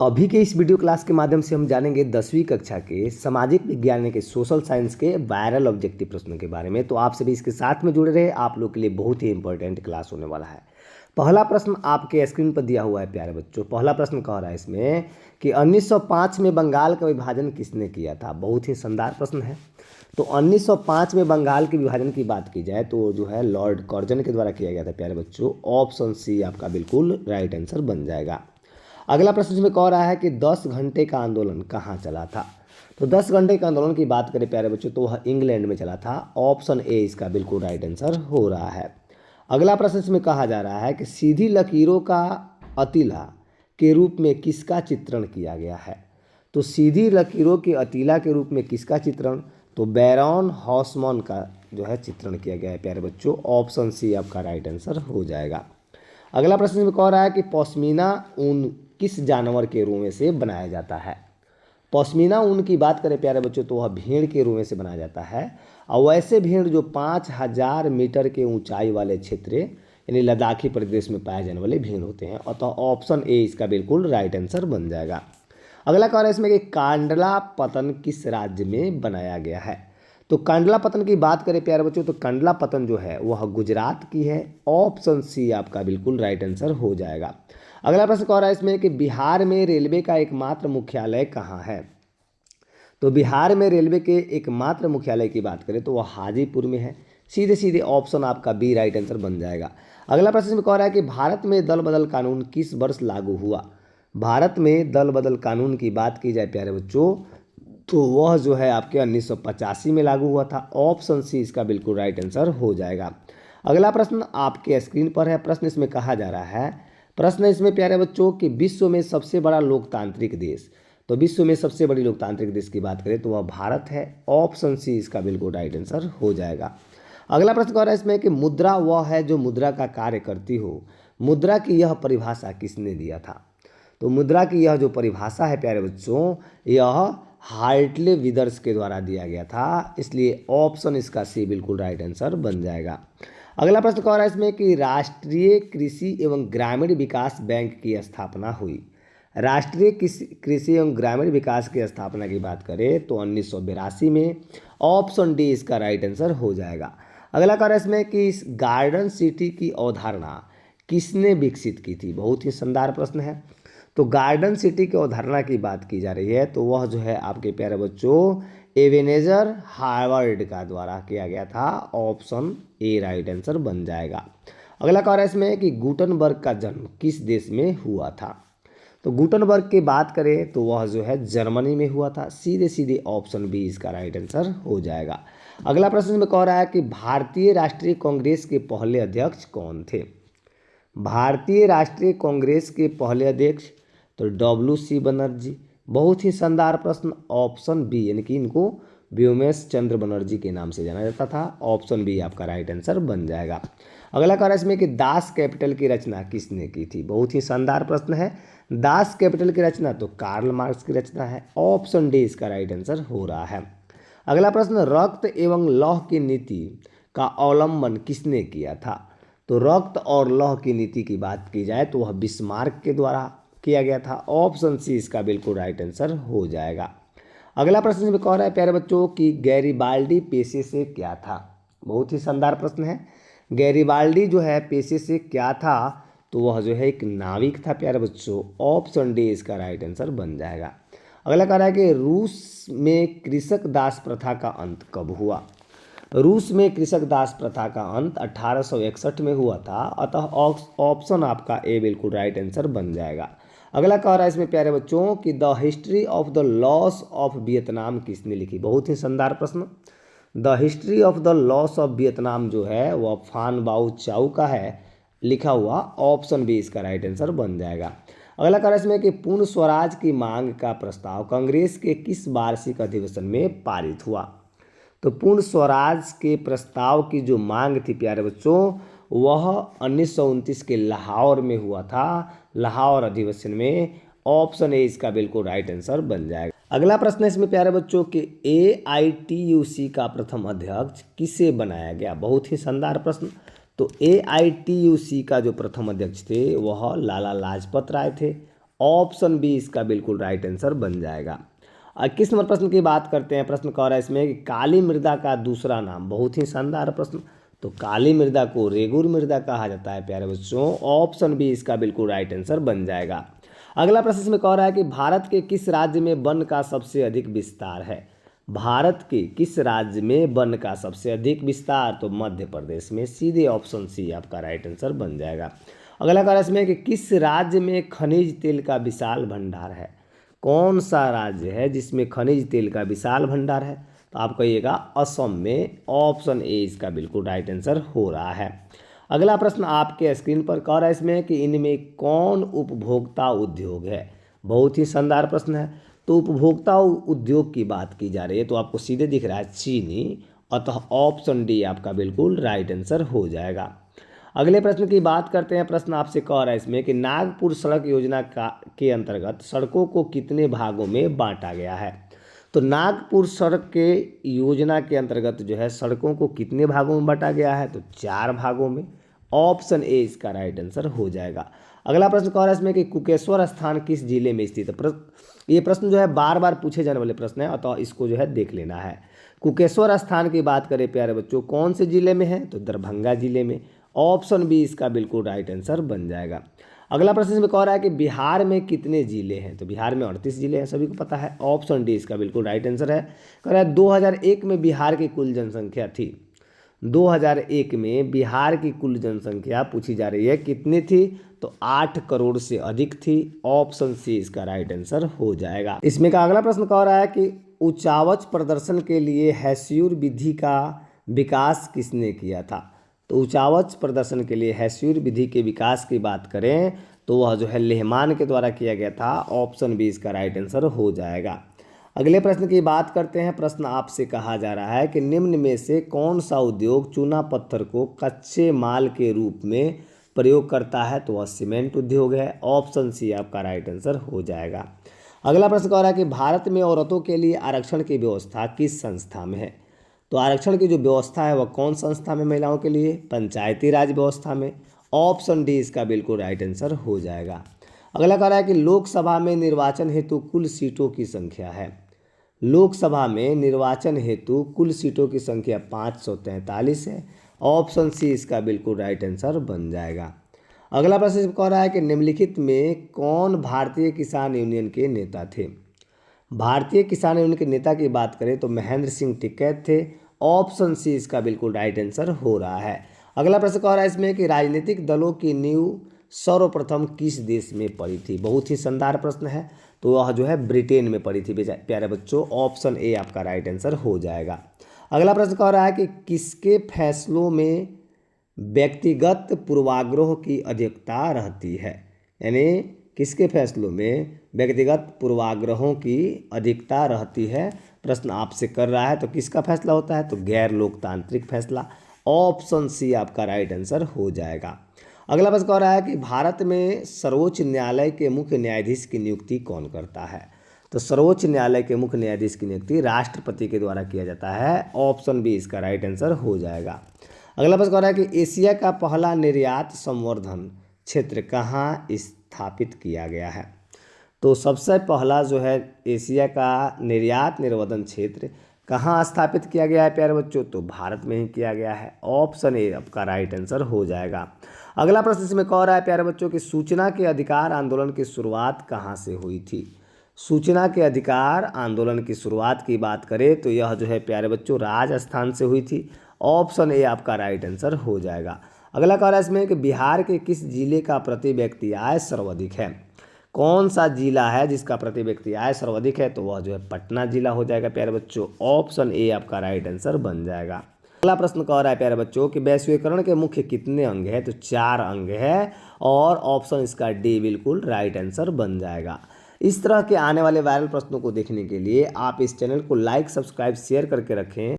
अभी के इस वीडियो क्लास के माध्यम से हम जानेंगे 10वीं कक्षा के सामाजिक विज्ञान यानी कि सोशल साइंस के वायरल ऑब्जेक्टिव प्रश्नों के बारे में। तो आप सभी इसके साथ में जुड़े रहे, आप लोग के लिए बहुत ही इंपॉर्टेंट क्लास होने वाला है। पहला प्रश्न आपके स्क्रीन पर दिया हुआ है प्यारे बच्चों। पहला प्रश्न कह रहा है इसमें कि 1905 में बंगाल का विभाजन किसने किया था। बहुत ही शानदार प्रश्न है। तो 1905 में बंगाल के विभाजन की बात की जाए तो जो है लॉर्ड कर्जन के द्वारा किया गया था प्यारे बच्चों। ऑप्शन सी आपका बिल्कुल राइट आंसर बन जाएगा। अगला प्रश्न इसमें कह रहा है कि 10 घंटे का आंदोलन कहाँ चला था। तो 10 घंटे के आंदोलन की बात करें प्यारे बच्चों तो वह इंग्लैंड में चला था। ऑप्शन ए इसका बिल्कुल राइट आंसर हो रहा है। अगला प्रश्न इसमें कहा जा रहा है कि सीधी लकीरों का अतीला के रूप में किसका चित्रण किया गया है। तो सीधी लकीरों के अतीला के रूप में किसका चित्रण, तो बैरॉन हॉसमैन का जो है चित्रण किया गया है प्यारे बच्चों। ऑप्शन सी आपका राइट आंसर हो जाएगा। अगला प्रश्न में कह रहा है कि पश्मीना ऊन किस जानवर के रोंवे से बनाया जाता है। पश्मीना ऊन की बात करें प्यारे बच्चों तो वह भेड़ के रोंवे से बनाया जाता है। और वैसे भेड़ जो 5000 मीटर के ऊंचाई वाले क्षेत्र यानी लद्दाखी प्रदेश में पाए जाने वाले भेड़ होते हैं। अतः ऑप्शन ए इसका बिल्कुल राइट आंसर बन जाएगा। अगला कह रहा है इसमें कि कांडला पतन किस राज्य में बनाया गया है। तो कांडला पतन की बात करें प्यारे बच्चों तो कांडला पतन जो है वह गुजरात की है। ऑप्शन सी आपका बिल्कुल राइट आंसर हो जाएगा। अगला प्रश्न कह रहा है इसमें कि बिहार में रेलवे का एकमात्र मुख्यालय कहाँ है। तो बिहार में रेलवे के एकमात्र मुख्यालय की बात करें तो वह हाजीपुर में है। सीधे सीधे ऑप्शन आपका बी राइट आंसर बन जाएगा। अगला प्रश्न में कह रहा है कि भारत में दल बदल कानून किस वर्ष लागू हुआ। भारत में दल बदल कानून की बात की जाए प्यारे बच्चों तो वह जो है आपके 1985 में लागू हुआ था। ऑप्शन सी इसका बिल्कुल राइट आंसर हो जाएगा। अगला प्रश्न आपके स्क्रीन पर है। प्रश्न इसमें कहा जा रहा है, प्रश्न इसमें प्यारे बच्चों कि विश्व में सबसे बड़ा लोकतांत्रिक देश। तो विश्व में सबसे बड़ी लोकतांत्रिक देश की बात करें तो वह भारत है। ऑप्शन सी इसका बिल्कुल राइट आंसर हो जाएगा। अगला प्रश्न कह रहा है इसमें कि मुद्रा वह है जो मुद्रा का कार्य करती हो। मुद्रा की यह परिभाषा किसने दिया था। तो मुद्रा की यह जो परिभाषा है प्यारे बच्चों यह हार्टले विदर्स के द्वारा दिया गया था। इसलिए ऑप्शन इसका सी बिल्कुल राइट आंसर बन जाएगा। अगला प्रश्न कह रहा है इसमें कि राष्ट्रीय कृषि एवं ग्रामीण विकास बैंक की स्थापना हुई। राष्ट्रीय कृषि एवं ग्रामीण विकास की स्थापना की बात करें तो 1982 में। ऑप्शन डी इसका राइट आंसर हो जाएगा। अगला कह रहा है इसमें कि इस गार्डन सिटी की अवधारणा किसने विकसित की थी। बहुत ही शानदार प्रश्न है। तो गार्डन सिटी की अवधारणा की बात की जा रही है तो वह जो है आपके प्यारे बच्चों एवेनेजर हार्वर्ड का द्वारा किया गया था। ऑप्शन ए राइट आंसर बन जाएगा। अगला कह रहा है इसमें कि गुटनबर्ग का जन्म किस देश में हुआ था। तो गुटनबर्ग की बात करें तो वह जो है जर्मनी में हुआ था। सीधे सीधे ऑप्शन बी इसका राइट आंसर हो जाएगा। अगला प्रश्न में कह रहा है कि भारतीय राष्ट्रीय कांग्रेस के पहले अध्यक्ष कौन थे। भारतीय राष्ट्रीय कांग्रेस के पहले अध्यक्ष तो WC बनर्जी। बहुत ही शानदार प्रश्न। ऑप्शन बी यानी कि इनको व्योमेश चंद्र बनर्जी के नाम से जाना जाता था। ऑप्शन बी आपका राइट आंसर बन जाएगा। अगला कह रहा है इसमें कि दास कैपिटल की रचना किसने की थी। बहुत ही शानदार प्रश्न है। दास कैपिटल की रचना तो कार्ल मार्क्स की रचना है। ऑप्शन डी इसका राइट आंसर हो रहा है। अगला प्रश्न रक्त एवं लौह की नीति का अवलंबन किसने किया था। तो रक्त और लौह की नीति की बात की जाए तो वह बिस्मार्क के द्वारा किया गया था। ऑप्शन सी इसका बिल्कुल राइट आंसर हो जाएगा। अगला प्रश्न में कह रहा है प्यारे बच्चों कि गैरिबाल्डी पेशे से क्या था। बहुत ही शानदार प्रश्न है। गैरिबाल्डी जो है पेशे से क्या था तो वह जो है एक नाविक था प्यारे बच्चों। ऑप्शन डी इसका राइट आंसर बन जाएगा। अगला कह रहा है कि रूस में कृषक दास प्रथा का अंत कब हुआ। रूस में कृषक दास प्रथा का अंत 1861 में हुआ था। अतः ऑप्शन आपका ए बिल्कुल राइट आंसर बन जाएगा। अगला कह रहा है इसमें प्यारे बच्चों कि the history of the loss of Vietnam किसने लिखी। बहुत ही शानदार प्रश्न। The history of the loss of Vietnam जो है वह फान बाओ चाउ का है लिखा हुआ। ऑप्शन बी इसका राइट आंसर बन जाएगा। अगला कह रहा है इसमें कि पूर्ण स्वराज की मांग का प्रस्ताव कांग्रेस के किस वार्षिक अधिवेशन में पारित हुआ। तो पूर्ण स्वराज के प्रस्ताव की जो मांग थी प्यारे बच्चों वह 1929 के लाहौर में हुआ था। लाहौर अधिवेशन में। ऑप्शन ए इसका बिल्कुल राइट आंसर बन जाएगा। अगला प्रश्न है इसमें प्यारे बच्चों कि AITUC का प्रथम अध्यक्ष किसे बनाया गया। बहुत ही शानदार प्रश्न। तो AITUC का जो प्रथम अध्यक्ष थे वह लाला लाजपत राय थे। ऑप्शन बी इसका बिल्कुल राइट आंसर बन जाएगा। 21 नंबर प्रश्न की बात करते हैं। प्रश्न कह रहा है इसमें कि काली मृदा का दूसरा नाम, बहुत ही शानदार प्रश्न। तो काली मृदा को रेगुर मृदा कहा जाता है प्यारे बच्चों, ऑप्शन बी इसका बिल्कुल राइट आंसर बन जाएगा। अगला प्रश्न इसमें कह रहा है कि भारत के किस राज्य में वन का सबसे अधिक विस्तार है। भारत के किस राज्य में वन का सबसे अधिक विस्तार, तो मध्य प्रदेश में, सीधे ऑप्शन सी आपका राइट आंसर बन जाएगा। अगला कह रहा है इसमें कि किस राज्य में खनिज तेल का विशाल भंडार है। कौन सा राज्य है जिसमें खनिज तेल का विशाल भंडार है, तो आप कहिएगा असम में, ऑप्शन ए इसका बिल्कुल राइट आंसर हो रहा है। अगला प्रश्न आपके स्क्रीन पर कह रहा है इसमें कि इनमें कौन उपभोक्ता उद्योग है। बहुत ही शानदार प्रश्न है। तो उपभोक्ता उद्योग की बात की जा रही है, तो आपको सीधे दिख रहा है चीनी, अतः ऑप्शन डी आपका बिल्कुल राइट आंसर हो जाएगा। अगले प्रश्न की बात करते हैं। प्रश्न आपसे कह रहा है इसमें कि नागपुर सड़क योजना के अंतर्गत सड़कों को कितने भागों में बांटा गया है। तो नागपुर सड़क के योजना के अंतर्गत जो है सड़कों को कितने भागों में बांटा गया है, तो 4 भागों में, ऑप्शन ए इसका राइट आंसर हो जाएगा। अगला प्रश्न कह रहा है इसमें कि कुकेश्वर स्थान किस जिले में स्थित है। ये प्रश्न जो है बार बार पूछे जाने वाले प्रश्न है, अतः इसको जो है देख लेना है। कुकेश्वर स्थान की बात करें प्यारे बच्चों, कौन से जिले में है, तो दरभंगा जिले में, ऑप्शन बी इसका बिल्कुल राइट आंसर बन जाएगा। अगला प्रश्न इसमें कह रहा है कि बिहार में कितने जिले हैं। तो बिहार में 38 जिले हैं, सभी को पता है, ऑप्शन डी इसका बिल्कुल राइट आंसर है। कह रहा है 2001 में बिहार की कुल जनसंख्या थी। 2001 में बिहार की कुल जनसंख्या पूछी जा रही है कितनी थी, तो 8 करोड़ से अधिक थी, ऑप्शन सी इसका राइट आंसर हो जाएगा। इसमें का अगला प्रश्न कह रहा है कि उचावच प्रदर्शन के लिए हैस्यूर विधि का विकास किसने किया था। तो उचावच प्रदर्शन के लिए हैस्यूर विधि के विकास की बात करें तो वह जो है लेहमान के द्वारा किया गया था, ऑप्शन बी इसका राइट आंसर हो जाएगा। अगले प्रश्न की बात करते हैं। प्रश्न आपसे कहा जा रहा है कि निम्न में से कौन सा उद्योग चूना पत्थर को कच्चे माल के रूप में प्रयोग करता है, तो वह सीमेंट उद्योग है, ऑप्शन सी आपका राइट आंसर हो जाएगा। अगला प्रश्न कह रहा है कि भारत में औरतों के लिए आरक्षण की व्यवस्था किस संस्था में है। तो आरक्षण की जो व्यवस्था है वह कौन संस्था में महिलाओं के लिए, पंचायती राज व्यवस्था में, ऑप्शन डी इसका बिल्कुल राइट आंसर हो जाएगा। अगला कह रहा है कि लोकसभा में निर्वाचन हेतु कुल सीटों की संख्या है। लोकसभा में निर्वाचन हेतु कुल सीटों की संख्या 543 है, ऑप्शन सी इसका बिल्कुल राइट आंसर बन जाएगा। अगला प्रश्न कह रहा है कि निम्नलिखित में कौन भारतीय किसान यूनियन के नेता थे। भारतीय किसान यूनियन के नेता की बात करें तो महेंद्र सिंह टिकैत थे, ऑप्शन सी इसका बिल्कुल राइट आंसर हो रहा है। अगला प्रश्न कह रहा है इसमें कि राजनीतिक दलों की नींव सर्वप्रथम किस देश में पड़ी थी। बहुत ही शानदार प्रश्न है। तो वह जो है ब्रिटेन में पड़ी थी प्यारे बच्चों, ऑप्शन ए आपका राइट आंसर हो जाएगा। अगला प्रश्न कह रहा है कि किसके फैसलों में व्यक्तिगत पूर्वाग्रह की अधिकता रहती है। यानी किसके फैसलों में व्यक्तिगत पूर्वाग्रहों की अधिकता रहती है, प्रश्न आपसे कर रहा है। तो किसका फैसला होता है, तो गैर लोकतांत्रिक फैसला, ऑप्शन सी आपका राइट आंसर हो जाएगा। अगला प्रश्न कह रहा है कि भारत में सर्वोच्च न्यायालय के मुख्य न्यायाधीश की नियुक्ति कौन करता है। तो सर्वोच्च न्यायालय के मुख्य न्यायाधीश की नियुक्ति राष्ट्रपति के द्वारा किया जाता है, ऑप्शन बी इसका राइट आंसर हो जाएगा। अगला प्रश्न कह रहा है कि एशिया का पहला निर्यात संवर्धन क्षेत्र कहाँ स्थापित किया गया है। तो सबसे पहला जो है एशिया का निर्यात निर्वर्धन क्षेत्र कहाँ स्थापित किया गया है प्यारे बच्चों, तो भारत में ही किया गया है, ऑप्शन ए आपका राइट आंसर हो जाएगा। अगला प्रश्न इसमें कह रहा है प्यारे बच्चों कि सूचना के अधिकार आंदोलन की शुरुआत कहाँ से हुई थी। सूचना के अधिकार आंदोलन की शुरुआत की बात करें तो यह जो है प्यारे बच्चों राजस्थान से हुई थी, ऑप्शन ए आपका राइट आंसर हो जाएगा। अगला कह रहा है इसमें कि बिहार के किस जिले का प्रति व्यक्ति आय सर्वाधिक है। कौन सा जिला है जिसका प्रति व्यक्ति आय सर्वाधिक है, तो वह जो है पटना जिला हो जाएगा प्यारे बच्चों, ऑप्शन ए आपका राइट आंसर बन जाएगा। अगला प्रश्न कह रहा है प्यारे बच्चों कि वैश्वीकरण के मुख्य कितने अंग हैं, तो 4 अंग है, और ऑप्शन इसका डी बिल्कुल राइट आंसर बन जाएगा। इस तरह के आने वाले वायरल प्रश्नों को देखने के लिए आप इस चैनल को लाइक, सब्सक्राइब, शेयर करके रखें।